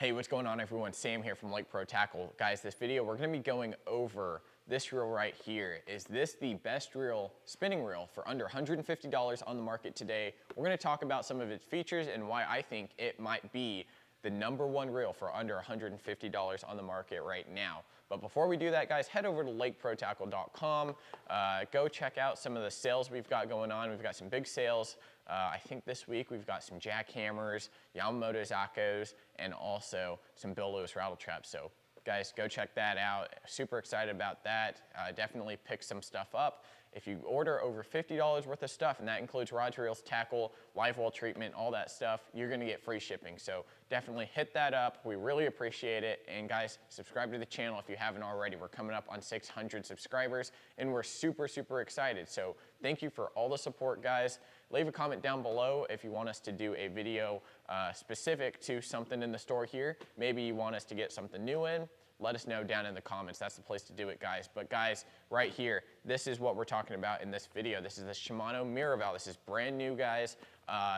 Hey, what's going on everyone? Sam here from Lake Pro Tackle. Guys, this video we're gonna be going over this reel right here. Is this the best reel, spinning reel for under $150 on the market today? We're gonna talk about some of its features and why I think it might be the #1 reel for under $150 on the market right now. But before we do that, guys, head over to lakeprotackle.com. Go check out some of the sales we've got going on. We've got some big sales. I think this week we've got some jackhammers, Yamamoto Zaccos, and also some Bill Lewis rattle traps. So guys, go check that out. Super excited about that. Definitely pick some stuff up. If you order over $50 worth of stuff, and that includes rods, reels, tackle, live well treatment, all that stuff, you're gonna get free shipping. So definitely hit that up. We really appreciate it. And guys, subscribe to the channel if you haven't already. We're coming up on 600 subscribers and we're super, super excited. So thank you for all the support, guys. Leave a comment down below if you want us to do a video specific to something in the store here. Maybe you want us to get something new in. Let us know down in the comments. That's the place to do it, guys. But guys, right here, this is what we're talking about in this video. This is the Shimano Miraval. This is brand new, guys.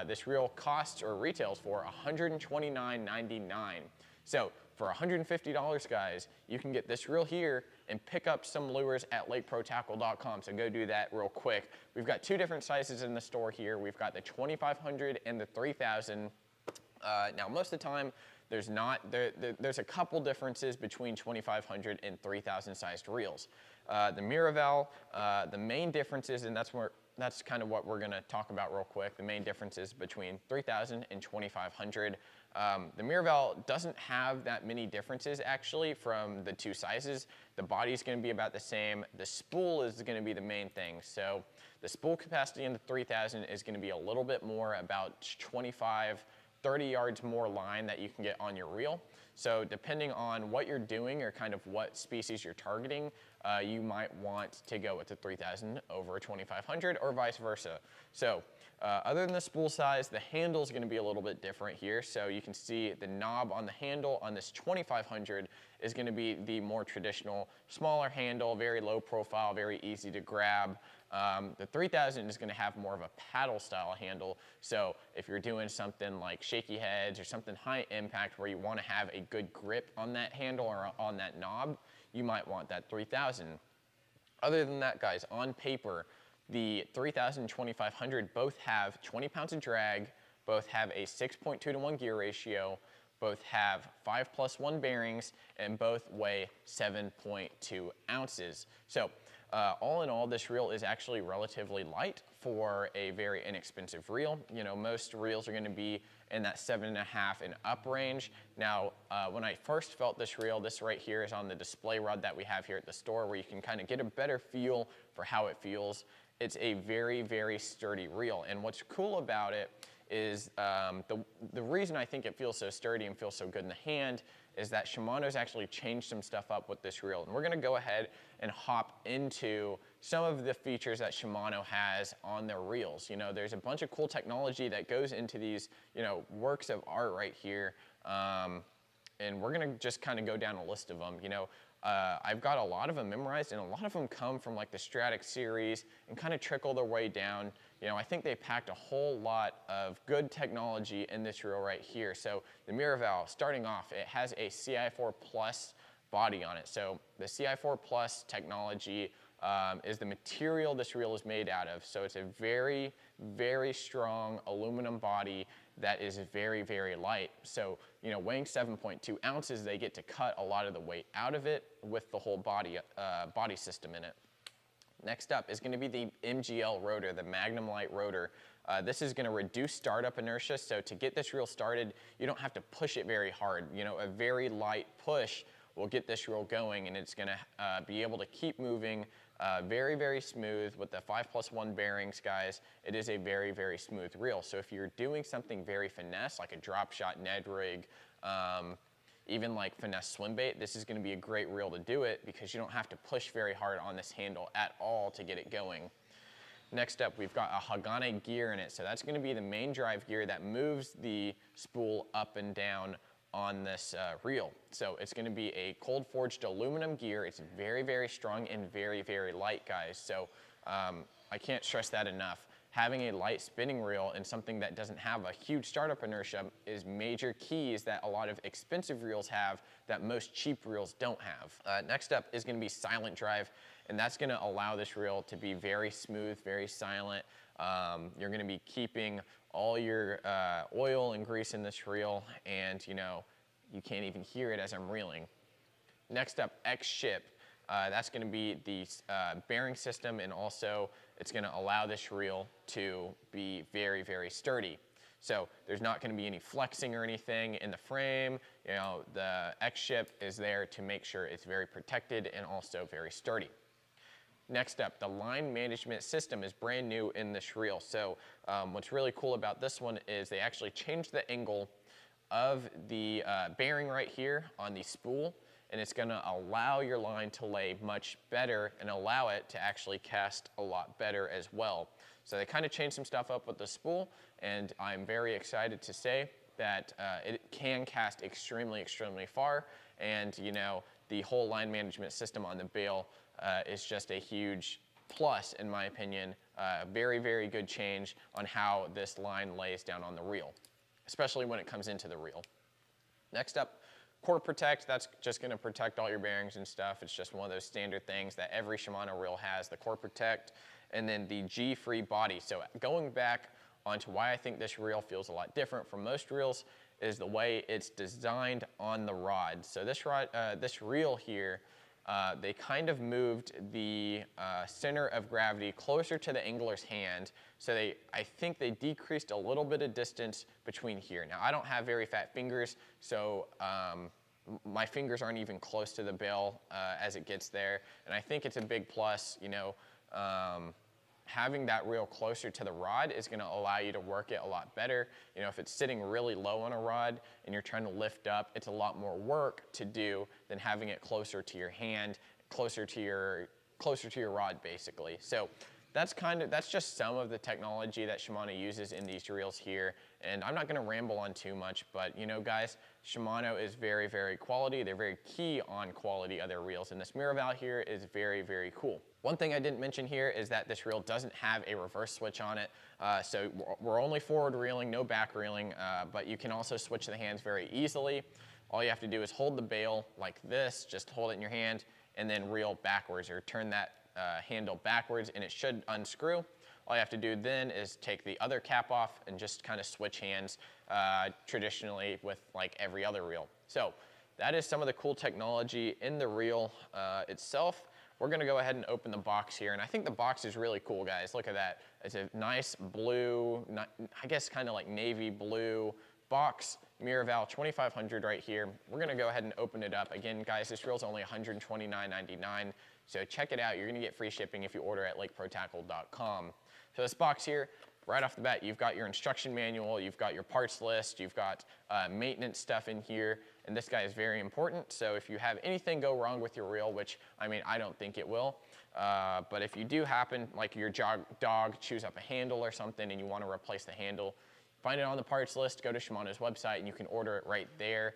This reel costs or retails for $129.99. So for $150, guys, you can get this reel here and pick up some lures at lakeprotackle.com. So go do that real quick. We've got two different sizes in the store here. We've got the 2500 and the 3000. Now, most of the time, there's a couple differences between 2500 and 3000 sized reels. The Miraval, the main differences, and that's kind of what we're gonna talk about real quick, the main differences between 3000 and 2500. The Miraval doesn't have that many differences actually from the two sizes. The body's gonna be about the same. The spool is gonna be the main thing. So the spool capacity in the 3000 is gonna be a little bit more, about 30 yards more line that you can get on your reel. So depending on what you're doing or kind of what species you're targeting, you might want to go with the 3000 over a 2500 or vice versa. So other than the spool size, the handle is gonna be a little bit different here. So you can see the knob on the handle on this 2500 is gonna be the more traditional, smaller handle, very low profile, very easy to grab. The 3000 is gonna have more of a paddle style handle. So if you're doing something like shaky heads or something high impact where you wanna have a good grip on that handle or on that knob, you might want that 3000. Other than that, guys, on paper, the 3000 and 2500 both have 20 pounds of drag, both have a 6.2 to 1 gear ratio, both have 5+1 bearings, and both weigh 7.2 ounces. So all in all, this reel is actually relatively light for a very inexpensive reel. You know, most reels are gonna be in that 7.5 and up range. Now, when I first felt this reel, this right here is on the display rod that we have here at the store where you can kind of get a better feel for how it feels. It's a very, very sturdy reel. And what's cool about it is the reason I think it feels so sturdy and feels so good in the hand is that Shimano's actually changed some stuff up with this reel. And we're gonna go ahead and hop into some of the features that Shimano has on their reels. You know, there's a bunch of cool technology that goes into these, you know, works of art right here. And we're gonna just kind of go down a list of them. You know, I've got a lot of them memorized, and a lot of them come from like the Stratic series and kind of trickle their way down. You know, I think they packed a whole lot of good technology in this reel right here. So the Miraval, starting off, it has a CI4 Plus body on it. So the CI4 Plus technology is the material this reel is made out of. So it's a very, very strong aluminum body that is very, very light. So, you know, weighing 7.2 ounces, they get to cut a lot of the weight out of it with the whole body system in it. Next up is gonna be the MGL rotor, the Magnum Light rotor. This is gonna reduce startup inertia, so to get this reel started, you don't have to push it very hard. You know, a very light push will get this reel going, and it's gonna be able to keep moving very, very smooth with the 5+1 bearings, guys. It is a very, very smooth reel. So if you're doing something very finesse, like a drop shot Ned rig, even like finesse swim bait, this is gonna be a great reel to do it because you don't have to push very hard on this handle at all to get it going. Next up, we've got a Hagane gear in it. So that's gonna be the main drive gear that moves the spool up and down on this reel. So it's gonna be a cold forged aluminum gear. It's very, very strong and very, very light, guys. So I can't stress that enough. having a light spinning reel and something that doesn't have a huge startup inertia is major keys that a lot of expensive reels have that most cheap reels don't have. Next up is going to be silent drive, and that's going to allow this reel to be very smooth, very silent. You're going to be keeping all your oil and grease in this reel, and you can't even hear it as I'm reeling. Next up, X-Ship. That's going to be the bearing system, and also it's going to allow this reel to be very, very sturdy. So there's not going to be any flexing or anything in the frame. The X-Ship is there to make sure it's very protected and also very sturdy. Next up, the line management system is brand new in this reel. So what's really cool about this one is they actually changed the angle of the bearing right here on the spool, and it's going to allow your line to lay much better and allow it to actually cast a lot better as well. So they kind of changed some stuff up with the spool, and I'm very excited to say that it can cast extremely, extremely far, and the whole line management system on the bail is just a huge plus, in my opinion. Very, very good change on how this line lays down on the reel, especially when it comes into the reel. Next up, Core Protect. That's just going to protect all your bearings and stuff. It's just one of those standard things that every Shimano reel has, the Core Protect, and then the G-free body. So going back onto why I think this reel feels a lot different from most reels is the way it's designed on the rod. So this reel here, they kind of moved the center of gravity closer to the angler's hand. So I think they decreased a little bit of distance between here. Now, I don't have very fat fingers, so my fingers aren't even close to the bail as it gets there. And I think it's a big plus, having that reel closer to the rod is going to allow you to work it a lot better. If it's sitting really low on a rod and you're trying to lift up, it's a lot more work to do than having it closer to your hand, closer to your rod, basically. So that's just some of the technology that Shimano uses in these reels here. And I'm not going to ramble on too much, but guys, Shimano is very, very quality. They're very key on quality of their reels, and this Miraval here is very, very cool. One thing I didn't mention here is that this reel doesn't have a reverse switch on it. So we're only forward reeling, no back reeling, but you can also switch the hands very easily. All you have to do is hold the bail like this, just hold it in your hand, and then reel backwards or turn that handle backwards, and it should unscrew. All you have to do then is take the other cap off and just kind of switch hands traditionally with like every other reel. So that is some of the cool technology in the reel itself. We're going to go ahead and open the box here, and I think the box is really cool, guys. Look at that. It's a nice blue, I guess kind of like navy blue box, Miraval 2500 right here. We're going to go ahead and open it up. Again, guys, this reel's only $129.99, so check it out. You're going to get free shipping if you order at lakeprotackle.com. So this box here, right off the bat, you've got your instruction manual, you've got your parts list, you've got maintenance stuff in here, and this guy is very important. So if you have anything go wrong with your reel, which I don't think it will, but if you do happen, like your dog chews up a handle or something and you want to replace the handle, find it on the parts list, go to Shimano's website, and you can order it right there.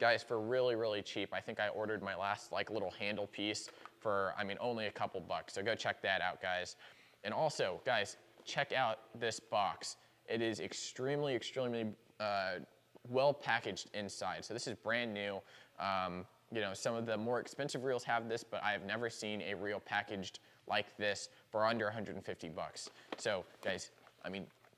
Guys, for really, really cheap. I think I ordered my last little handle piece for, only a couple bucks. So go check that out, guys. And also, guys, check out this box. It is extremely, extremely well packaged inside. So this is brand new. Some of the more expensive reels have this, but I have never seen a reel packaged like this for under 150 bucks. So guys,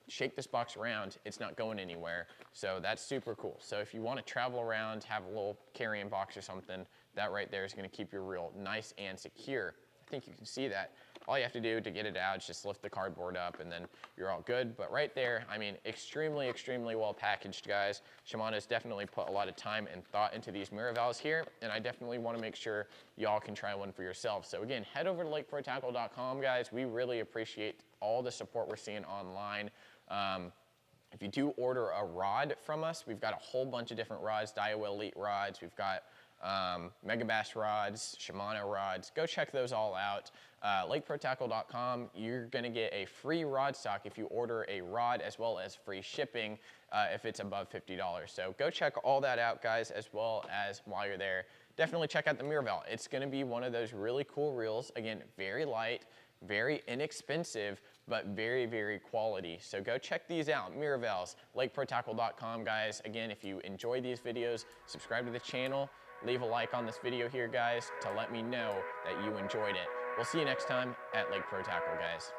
shake this box around, it's not going anywhere. So that's super cool. So if you want to travel around, have a little carrying box or something, that right there is going to keep your reel nice and secure. I think you can see that. All you have to do to get it out is just lift the cardboard up and then you're all good. But right there, extremely, extremely well packaged, guys. Shimano's definitely put a lot of time and thought into these Miravals here, and I definitely want to make sure y'all can try one for yourself. So again, head over to lakeprotackle.com, guys. We really appreciate all the support we're seeing online. If you do order a rod from us, we've got a whole bunch of different rods, Daiwa Elite rods. We've got Megabass rods, Shimano rods. Go check those all out. LakeProTackle.com, you're going to get a free rod stock if you order a rod, as well as free shipping if it's above $50. So go check all that out, guys, as well as while you're there, definitely check out the Miraval. It's going to be one of those really cool reels. Again, very light, very inexpensive, but very, very quality. So go check these out, Miraval's, LakeProTackle.com, guys. Again, if you enjoy these videos, subscribe to the channel, leave a like on this video here, guys, to let me know that you enjoyed it. We'll see you next time at Lake Pro Tackle, guys.